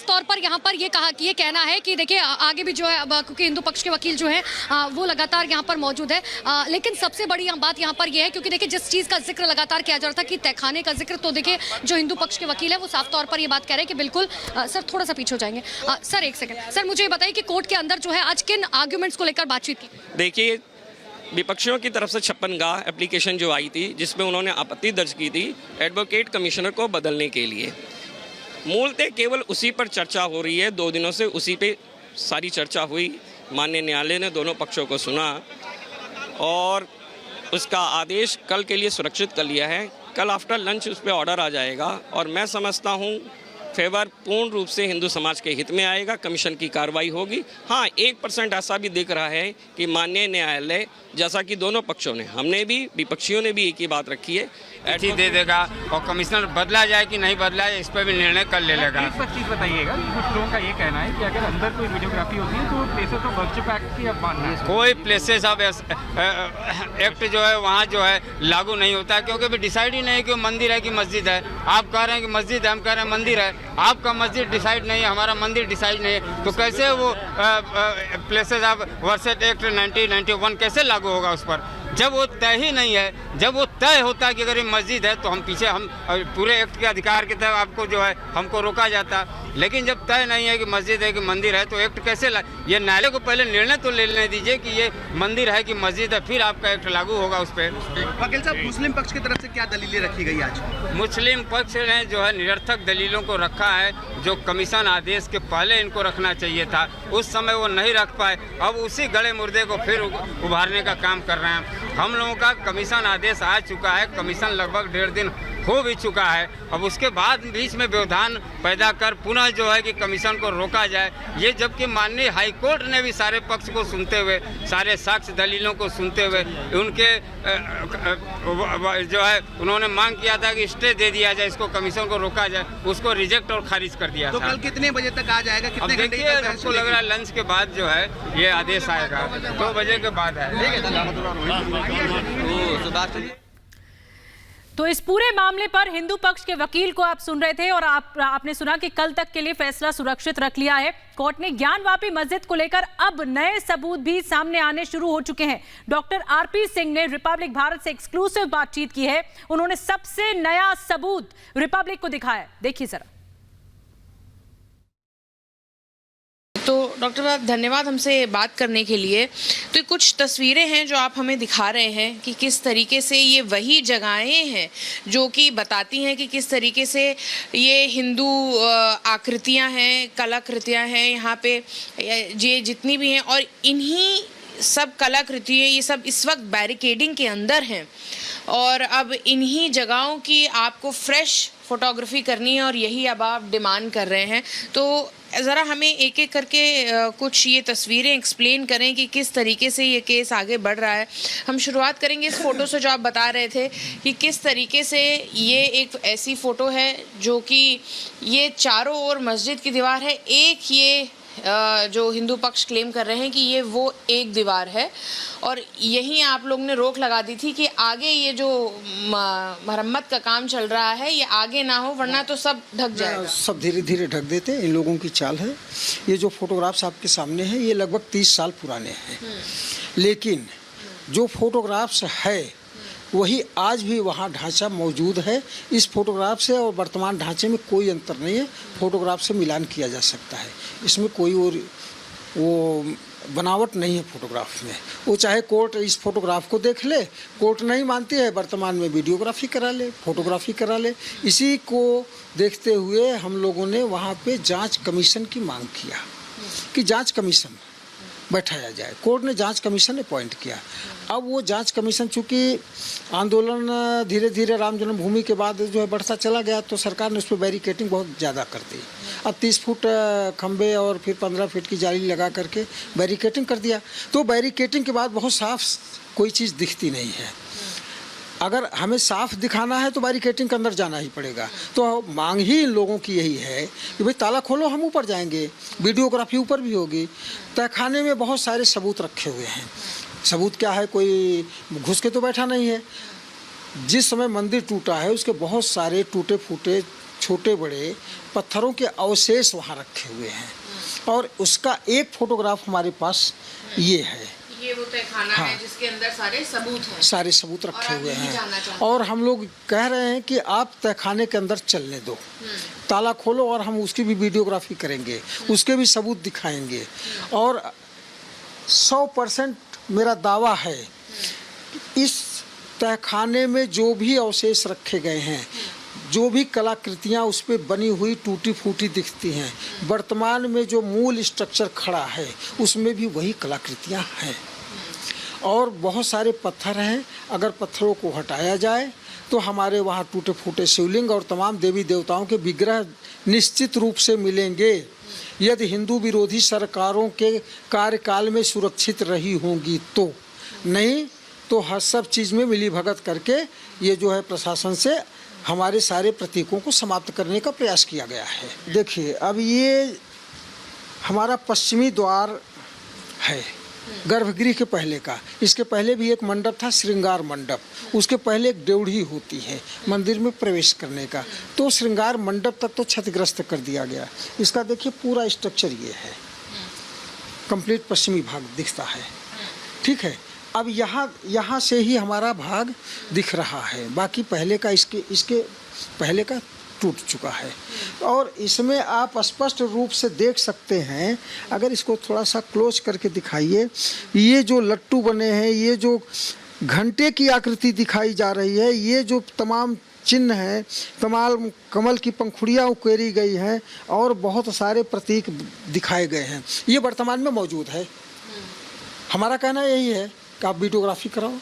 साफ तौर पर यहाँ पर ये कहना है कि देखिए आगे भी जो है, क्योंकि हिंदू पक्ष के वकील जो है वो लगातार यहाँ पर मौजूद है, लेकिन सबसे बड़ी बात यहाँ पर यह है, क्योंकि देखिए जिस चीज़ का जिक्र लगातार किया जा रहा था कि तहखाने का जिक्र, तो देखिए जो हिंदू पक्ष के वकील है वो साफ तौर पर ये बात कह रहे हैं कि बिल्कुल सर थोड़ा सा पीछे हो जाएंगे। सर एक सेकंड, सर मुझे ये बताइए कि कोर्ट के अंदर जो है आज किन आर्ग्यूमेंट्स को लेकर बातचीत की? देखिए, विपक्षियों की तरफ से 56 गाह एप्लीकेशन जो आई थी, जिसमें उन्होंने आपत्ति दर्ज की थी एडवोकेट कमिश्नर को बदलने के लिए, मूलतः केवल उसी पर चर्चा हो रही है। 2 दिनों से उसी पे सारी चर्चा हुई। माननीय न्यायालय ने दोनों पक्षों को सुना और उसका आदेश कल के लिए सुरक्षित कर लिया है। कल आफ्टर लंच उस पर ऑर्डर आ जाएगा और मैं समझता हूँ फेवर पूर्ण रूप से हिंदू समाज के हित में आएगा। कमीशन की कार्रवाई होगी। हाँ, 1% ऐसा भी दिख रहा है कि माननीय न्यायालय, जैसा कि दोनों पक्षों ने, हमने भी, विपक्षियों ने भी एक ही बात रखी है, ऐसी दे देगा और कमिश्नर बदला जाए कि नहीं बदला जाए इस पर भी निर्णय कर ले लेगा। एक चीज़ बताइएगा कि कुछ लोगों का ये कहना है कि अगर अंदर कोई वीडियोग्राफी होती है तो प्लेसेस ऑफ वर्शिप एक्ट की अवमानना है। कोई प्लेसेस ऑफ एक्ट जो है वहाँ जो है लागू नहीं होता है, क्योंकि अभी डिसाइड ही नहीं कि मंदिर है कि मस्जिद है। आप कह रहे हैं कि मस्जिद है, हम कह रहे हैं मंदिर है। आपका मस्जिद डिसाइड नहीं है, हमारा मंदिर डिसाइड नहीं है, तो कैसे वो प्लेसेस ऑफ वर्शिप एक्ट 1991 कैसे लागू होगा उस पर? जब वो तय ही नहीं है, जब वो तय होता है कि अगर ये मस्जिद है तो हम पीछे, हम पूरे एक्ट के अधिकार के तहत आपको जो है हमको रोका जाता। लेकिन जब तय नहीं है कि मस्जिद है कि मंदिर है, तो एक्ट कैसे ये न्यायालय को पहले निर्णय तो ले लेने दीजिए कि ये मंदिर है कि मस्जिद है, फिर आपका एक्ट लागू होगा उस पर। वकील साहब, मुस्लिम पक्ष की तरफ से क्या दलीलें रखी गई आज? मुस्लिम पक्ष ने जो है निरर्थक दलीलों को रखा है, जो कमीशन आदेश के पहले इनको रखना चाहिए था, उस समय वो नहीं रख पाए। अब उसी गले मुर्दे को फिर उभारने का काम कर रहे हैं। हम लोगों का कमीशन आदेश आ चुका है, कमीशन लगभग 1.5 दिन हो भी चुका है। अब उसके बाद बीच में व्यवधान पैदा कर पुनः जो है कि कमीशन को रोका जाए, ये जबकि माननीय हाईकोर्ट ने भी सारे पक्ष को सुनते हुए, सारे साक्ष्य दलीलों को सुनते हुए, उनके जो है उन्होंने मांग किया था कि स्टे दे दिया जाए, इसको कमीशन को रोका जाए, उसको रिजेक्ट और खारिज कर दिया तो था। कल कितने बजे तक आ जाएगा? अब देखिए, हमको लग रहा है लंच के बाद जो है ये आदेश आएगा, 2 बजे के बाद है। तो इस पूरे मामले पर हिंदू पक्ष के वकील को आप सुन रहे थे और आपने सुना कि कल तक के लिए फैसला सुरक्षित रख लिया है। कोर्ट ने ज्ञानवापी मस्जिद को लेकर अब नए सबूत भी सामने आने शुरू हो चुके हैं। डॉक्टर आरपी सिंह ने रिपब्लिक भारत से एक्सक्लूसिव बातचीत की है। उन्होंने सबसे नया सबूत रिपब्लिक को दिखाया। देखिए जरा। तो डॉक्टर साहब, धन्यवाद हमसे बात करने के लिए। तो कुछ तस्वीरें हैं जो आप हमें दिखा रहे हैं कि किस तरीके से ये वही जगहें हैं जो कि बताती हैं कि किस तरीके से ये हिंदू आकृतियां हैं, कलाकृतियां हैं यहाँ पे, ये जितनी भी हैं, और इन्हीं सब कलाकृतियाँ ये सब इस वक्त बैरिकेडिंग के अंदर हैं और अब इन्हीं जगहों की आपको फ्रेश फोटोग्राफी करनी है और यही अब आप डिमांड कर रहे हैं। तो ज़रा हमें एक एक करके कुछ ये तस्वीरें एक्सप्लेन करें कि किस तरीके से ये केस आगे बढ़ रहा है। हम शुरुआत करेंगे इस फ़ोटो से जो आप बता रहे थे कि किस तरीके से ये एक ऐसी फ़ोटो है जो कि ये चारों ओर मस्जिद की दीवार है, एक ये जो हिंदू पक्ष क्लेम कर रहे हैं कि ये वो एक दीवार है और यहीं आप लोग ने रोक लगा दी थी कि आगे ये जो मरम्मत का काम चल रहा है ये आगे ना हो, वरना तो सब ढक जाएगा। सब धीरे धीरे ढक देते, इन लोगों की चाल है। ये जो फोटोग्राफ्स आपके सामने हैं ये लगभग 30 साल पुराने हैं, लेकिन जो फोटोग्राफ्स है वही आज भी वहाँ ढांचा मौजूद है। इस फोटोग्राफ से और वर्तमान ढांचे में कोई अंतर नहीं है। फोटोग्राफ से मिलान किया जा सकता है, इसमें कोई और वो बनावट नहीं है फोटोग्राफ में। वो चाहे कोर्ट इस फोटोग्राफ को देख ले, कोर्ट नहीं मानती है, वर्तमान में वीडियोग्राफी करा ले, फोटोग्राफी करा ले। इसी को देखते हुए हम लोगों ने वहाँ पे जांच कमीशन की मांग किया कि जांच कमीशन बैठाया जाए। कोर्ट ने जांच कमीशन अपॉइंट किया। अब वो जांच कमीशन, चूँकि आंदोलन धीरे धीरे राम जन्मभूमि के बाद जो है बढ़ता चला गया, तो सरकार ने उस पर बैरिकेटिंग बहुत ज़्यादा कर दी। अब 30 फुट खंबे और फिर 15 फीट की जाली लगा करके बैरिकेटिंग कर दिया। तो बैरिकेटिंग के बाद बहुत साफ कोई चीज़ दिखती नहीं है। अगर हमें साफ दिखाना है तो बैरिकेटिंग के अंदर जाना ही पड़ेगा। तो मांग ही इन लोगों की यही है कि भाई ताला खोलो, हम ऊपर जाएंगे, वीडियोग्राफी ऊपर भी होगी। तहखाने में बहुत सारे सबूत रखे हुए हैं। सबूत क्या है, कोई घुस के तो बैठा नहीं है। जिस समय मंदिर टूटा है उसके बहुत सारे टूटे फूटे छोटे बड़े पत्थरों के अवशेष वहाँ रखे हुए हैं और उसका एक फोटोग्राफ हमारे पास ये है। ये वो तहखाना हाँ। है जिसके अंदर सारे सबूत हैं। सारे सबूत रखे आप हुए यही जानना हैं चाहते और हम लोग कह रहे हैं कि आप तहखाने के अंदर चलने दो, ताला खोलो और हम उसकी भी वीडियोग्राफी करेंगे, उसके भी सबूत दिखाएंगे। और 100% मेरा दावा है इस तहखाने में जो भी अवशेष रखे गए हैं, जो भी कलाकृतियाँ उस पर बनी हुई टूटी फूटी दिखती हैं, वर्तमान में जो मूल स्ट्रक्चर खड़ा है उसमें भी वही कलाकृतियाँ हैं। और बहुत सारे पत्थर हैं, अगर पत्थरों को हटाया जाए तो हमारे वहाँ टूटे फूटे शिवलिंग और तमाम देवी देवताओं के विग्रह निश्चित रूप से मिलेंगे यदि हिंदू विरोधी सरकारों के कार्यकाल में सुरक्षित रही होंगी तो। नहीं तो हर सब चीज़ में मिली भगत करके ये जो है प्रशासन से हमारे सारे प्रतीकों को समाप्त करने का प्रयास किया गया है। देखिए अब ये हमारा पश्चिमी द्वार है गर्भगृह के पहले का। इसके पहले भी एक मंडप था, श्रृंगार मंडप, उसके पहले एक ड्योढ़ी होती है मंदिर में प्रवेश करने का। तो श्रृंगार मंडप तक तो क्षतिग्रस्त कर दिया गया। इसका देखिए पूरा स्ट्रक्चर ये है, कंप्लीट पश्चिमी भाग दिखता है। ठीक है, अब यहाँ से ही हमारा भाग दिख रहा है, बाकी पहले का इसके पहले का टूट चुका है। और इसमें आप स्पष्ट रूप से देख सकते हैं, अगर इसको थोड़ा सा क्लोज करके दिखाइए, ये जो लट्टू बने हैं, ये जो घंटे की आकृति दिखाई जा रही है, ये जो तमाम चिन्ह हैं, तमाम कमल की पंखुड़ियाँ उकेरी गई हैं और बहुत सारे प्रतीक दिखाए गए हैं, ये वर्तमान में मौजूद है। हमारा कहना यही है कि आप वीडियोग्राफी कराओ।